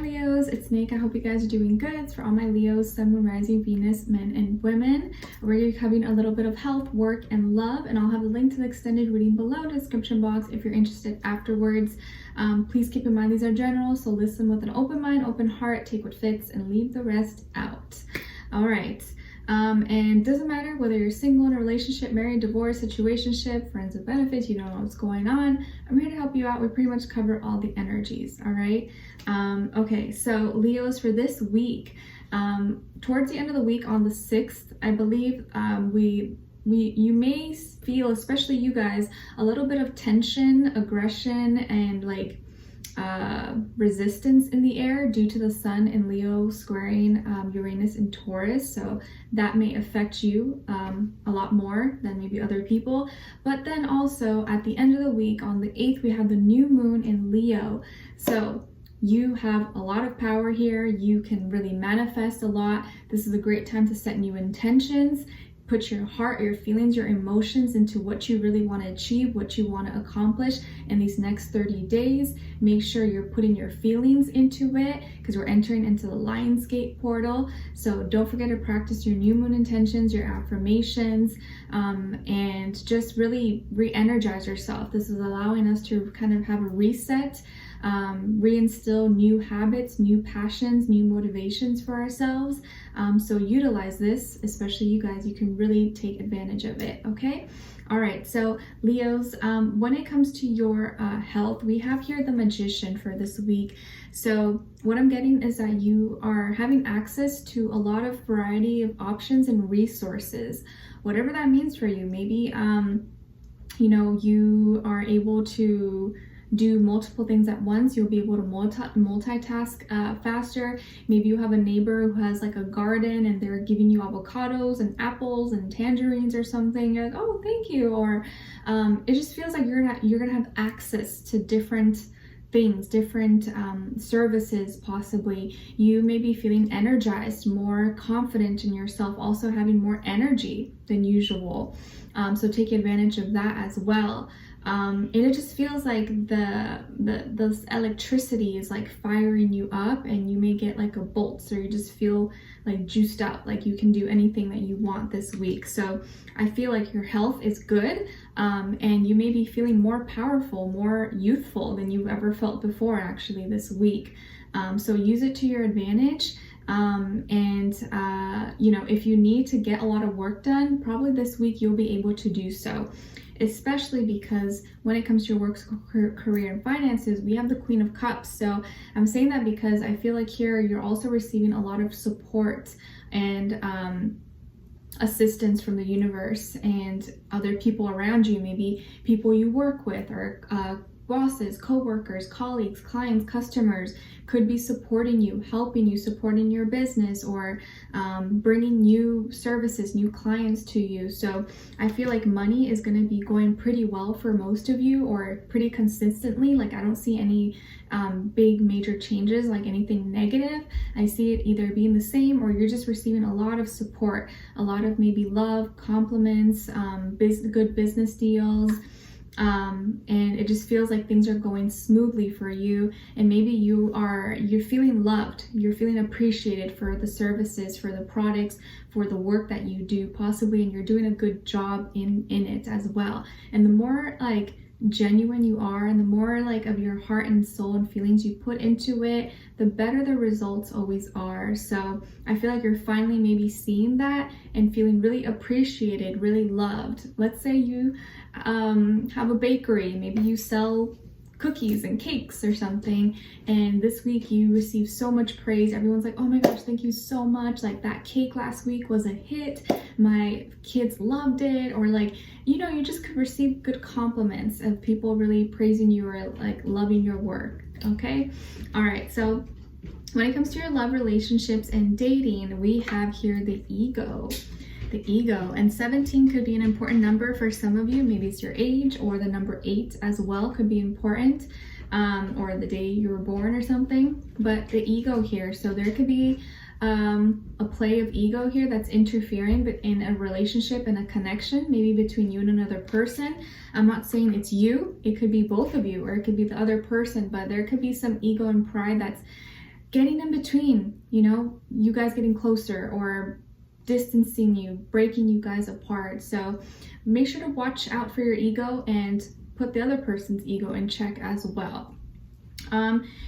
Leos, it's Nick. I hope you guys are doing good. It's for all my Leos, Sun, Moon, Rising, Venus, men and women. We're going to be covering a little bit of health, work, and love, and I'll have a link to the extended reading below in the description box if you're interested afterwards. Please keep in mind these are general, so listen with an open mind, open heart, take what fits, and leave the rest out. All right. And doesn't matter whether you're single, in a relationship, married, divorced, situationship, friends with benefits, you don't know what's going on. I'm here to help you out. We pretty much cover all the energies. All right. Okay. So Leos, for this week, towards the end of the week on the 6th, I believe, you may feel, especially you guys, a little bit of tension, aggression, and like resistance in the air due to the sun in Leo squaring Uranus in Taurus. So that may affect you a lot more than maybe other people. But then also at the end of the week on the 8th, we have the new moon in Leo. So you have a lot of power here. You can really manifest a lot. This is a great time to set new intentions. Put your heart, your feelings, your emotions into what you really want to achieve, what you want to accomplish in these next 30 days. Make sure you're putting your feelings into it because we're entering into the Lionsgate portal. So don't forget to practice your new moon intentions, your affirmations, and just really re-energize yourself. This is allowing us to kind of have a reset, reinstill new habits, new passions, new motivations for ourselves. So utilize this, especially you guys. You can really take advantage of it. Okay. All right. So Leos, when it comes to your health, we have here the Magician for this week. So what I'm getting is that you are having access to a lot of variety of options and resources, whatever that means for you. Maybe, you are able to do multiple things at once. You'll be able to multitask faster. Maybe you have a neighbor who has like a garden and they're giving you avocados and apples and tangerines or something. You're like, oh, thank you. Or it just feels like you're gonna have access to different things, different services possibly. You may be feeling energized, more confident in yourself, also having more energy than usual. So take advantage of that as well. And it just feels like the electricity is like firing you up, and you may get like a bolt, so you just feel like juiced up, like you can do anything that you want this week. So I feel like your health is good, and you may be feeling more powerful, more youthful than you've ever felt before actually this week. So use it to your advantage. If you need to get a lot of work done, probably this week you'll be able to do so, especially because when it comes to your work, career, and finances, we have the Queen of Cups. So I'm saying that because I feel like here you're also receiving a lot of support and assistance from the universe and other people around you, maybe people you work with or bosses, co-workers, colleagues, clients, customers could be supporting you, helping you, supporting your business, or bringing new services, new clients to you. So I feel like money is going to be going pretty well for most of you, or pretty consistently. Like I don't see any big major changes, like anything negative. I see it either being the same, or you're just receiving a lot of support, a lot of maybe love, compliments, good business deals. And it just feels like things are going smoothly for you, and maybe you're feeling loved, you're feeling appreciated for the services, for the products, for the work that you do possibly, and you're doing a good job in it as well. And the more like genuine you are, and the more like of your heart and soul and feelings you put into it, the better the results always are. So I feel like you're finally maybe seeing that and feeling really appreciated, really loved. Let's say you have a bakery, maybe you sell cookies and cakes or something, and this week you receive so much praise. Everyone's like, oh my gosh, thank you so much, like that cake last week was a hit, my kids loved it. Or like, you just could receive good compliments of people really praising you or like loving your work. Okay. All right. So when it comes to your love, relationships, and dating, we have here the ego. The ego, and 17 could be an important number for some of you. Maybe it's your age, or the number 8 as well could be important, or the day you were born or something. But the ego here, so there could be a play of ego here that's interfering but in a relationship and a connection, maybe between you and another person. I'm not saying it's you, it could be both of you, or it could be the other person, but there could be some ego and pride that's getting in between, you know, you guys getting closer or distancing you, breaking you guys apart. So make sure to watch out for your ego and put the other person's ego in check as well.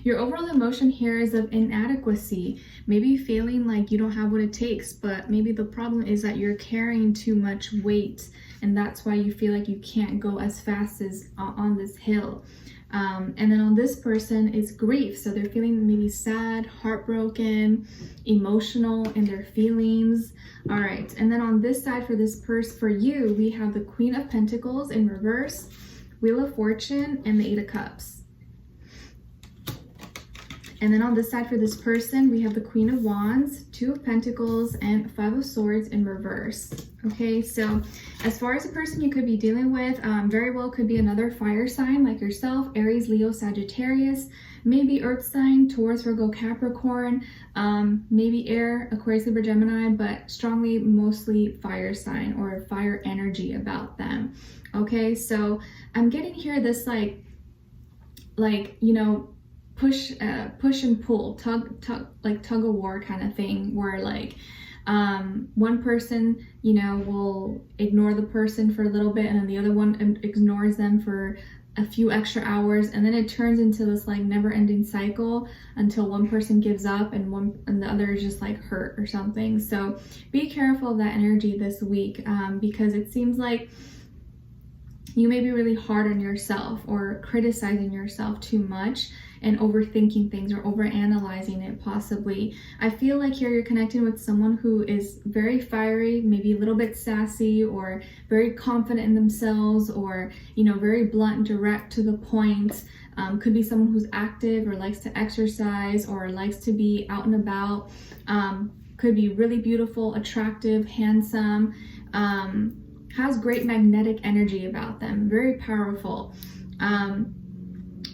Your overall emotion here is of inadequacy, maybe feeling like you don't have what it takes, but maybe the problem is that you're carrying too much weight, and that's why you feel like you can't go as fast as on this hill. And then on this person is grief, so they're feeling maybe sad, heartbroken, emotional in their feelings. All right, and then on this side for this person, for you, we have the Queen of Pentacles in reverse, Wheel of Fortune, and the Eight of Cups. And then on this side for this person, we have the Queen of Wands, Two of Pentacles, and Five of Swords in reverse. Okay, so as far as the person you could be dealing with, very well could be another fire sign like yourself, Aries, Leo, Sagittarius, maybe Earth sign, Taurus, Virgo, Capricorn, maybe air, Aquarius, Libra, Gemini, but strongly mostly fire sign or fire energy about them. Okay, so I'm getting here this like, you know, push and pull, tug of war kind of thing, where like one person, you know, will ignore the person for a little bit, and then the other one ignores them for a few extra hours, and then it turns into this like never-ending cycle until one person gives up and the other is just like hurt or something. So be careful of that energy this week, because it seems like you may be really hard on yourself or criticizing yourself too much and overthinking things or overanalyzing it possibly. I feel like here you're connecting with someone who is very fiery, maybe a little bit sassy or very confident in themselves, or, you know, very blunt and direct to the point. Could be someone who's active or likes to exercise or likes to be out and about. Could be really beautiful, attractive, handsome, has great magnetic energy about them, very powerful.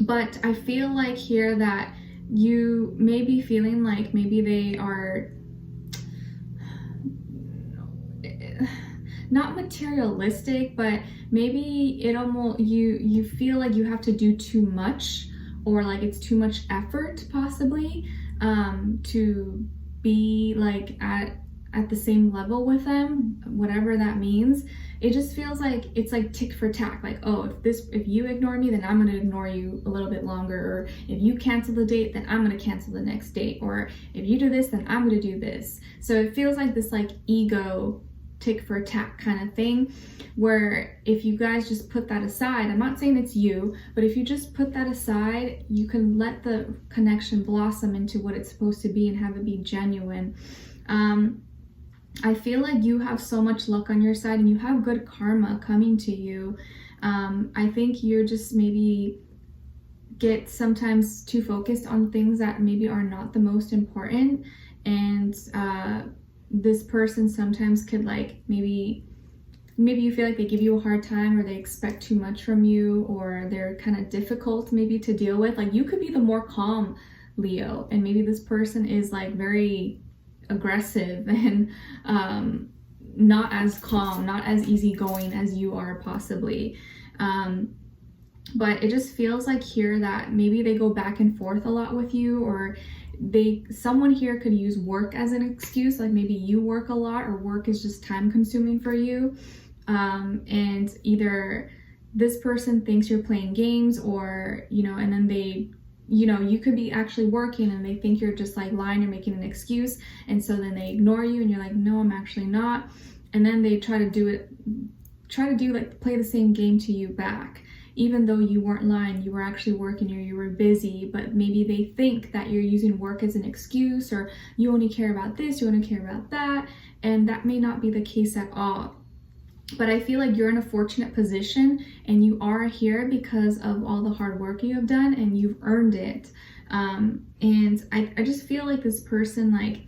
But I feel like here that you may be feeling like maybe they are not materialistic, but maybe it almost, you feel like you have to do too much, or like it's too much effort possibly, to be like at the same level with them, whatever that means. It just feels like it's like tick for tack, like, oh, if you ignore me, then I'm gonna ignore you a little bit longer, or if you cancel the date, then I'm gonna cancel the next date, or if you do this, then I'm gonna do this. So it feels like this like ego tick for tack kind of thing, where if you guys just put that aside, I'm not saying it's you, but if you just put that aside, you can let the connection blossom into what it's supposed to be and have it be genuine. I feel like you have so much luck on your side and you have good karma coming to you. I think you're just maybe get sometimes too focused on things that maybe are not the most important, and this person sometimes could like maybe you feel like they give you a hard time, or they expect too much from you, or they're kind of difficult maybe to deal with. Like you could be the more calm Leo, and maybe this person is like very aggressive and not as calm, not as easygoing as you are possibly. But it just feels like here that maybe they go back and forth a lot with you, or someone here could use work as an excuse, like maybe you work a lot or work is just time consuming for you, and either this person thinks you're playing games, or, you know, and then they, you know, you could be actually working and they think you're just like lying or making an excuse, and so then they ignore you and you're like, no, I'm actually not, and then they try to do like play the same game to you back, even though you weren't lying, you were actually working, or you were busy, but maybe they think that you're using work as an excuse, or you only care about this, you only care about that, and that may not be the case at all. But I feel like you're in a fortunate position, and you are here because of all the hard work you have done, and you've earned it. And I just feel like this person, like,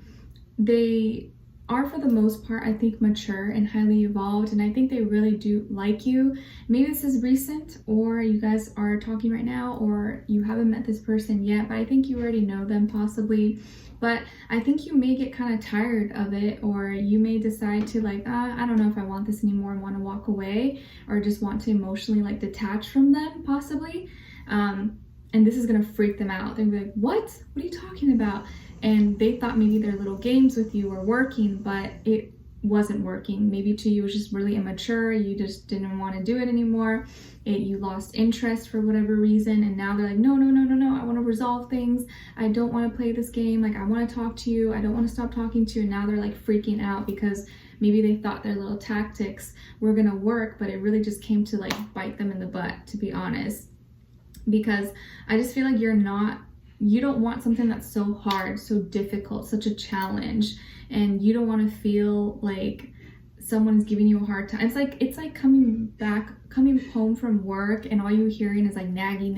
they are for the most part, I think, mature and highly evolved, and I think they really do like you. Maybe this is recent, or you guys are talking right now, or you haven't met this person yet, but I think you already know them possibly. But I think you may get kind of tired of it, or you may decide to like, I don't know if I want this anymore and want to walk away, or just want to emotionally like detach from them possibly. and this is gonna freak them out. They're gonna be like, what are you talking about? And they thought maybe their little games with you were working, but it wasn't working. Maybe to you it was just really immature. You just didn't want to do it anymore. You lost interest for whatever reason, and now they're like, no, I want to resolve things. I don't want to play this game. Like, I want to talk to you. I don't want to stop talking to you. And now they're like freaking out because maybe they thought their little tactics were gonna work, but it really just came to like bite them in the butt, to be honest. Because I just feel like you don't want something that's so hard, so difficult, such a challenge, and you don't want to feel like someone's giving you a hard time. It's like coming home from work and all you're hearing is like nagging.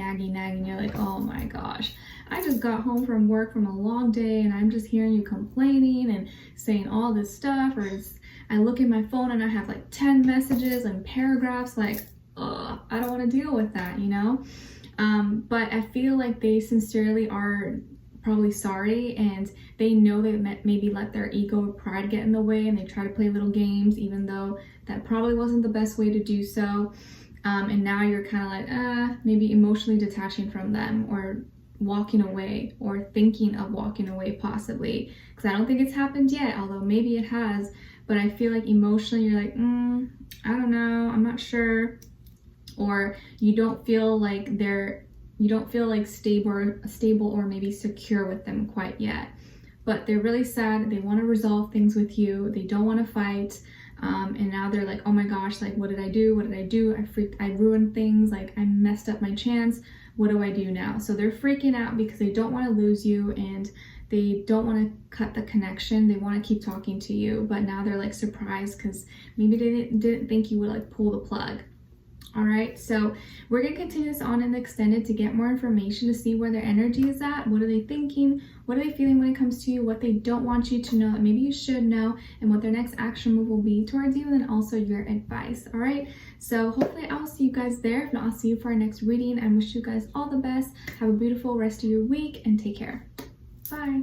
You're like, oh my gosh, I just got home from work from a long day and I'm just hearing you complaining and saying all this stuff. Or I look at my phone and I have like 10 messages and paragraphs. Like, ugh, I don't want to deal with that, you know? But I feel like they sincerely are probably sorry, and they know they maybe let their ego or pride get in the way, and they try to play little games, even though that probably wasn't the best way to do so. And now you're kind of like, maybe emotionally detaching from them, or walking away, or thinking of walking away possibly. Because I don't think it's happened yet, although maybe it has. But I feel like emotionally you're like, I don't know, I'm not sure. Or you don't feel like stable or maybe secure with them quite yet. But they're really sad. They want to resolve things with you. They don't want to fight. And now they're like, oh my gosh, like, what did I do? I ruined things. Like, I messed up my chance. What do I do now? So they're freaking out because they don't want to lose you, and they don't want to cut the connection. They want to keep talking to you, but now they're like surprised because maybe they didn't think you would like pull the plug. All right, so we're gonna continue this on in the extended to get more information, to see where their energy is at. What are they thinking? What are they feeling when it comes to you? What they don't want you to know that maybe you should know, and what their next action move will be towards you, and then also your advice. All right, so hopefully I'll see you guys there. If not, I'll see you for our next reading. I wish you guys all the best. Have a beautiful rest of your week and take care. Bye.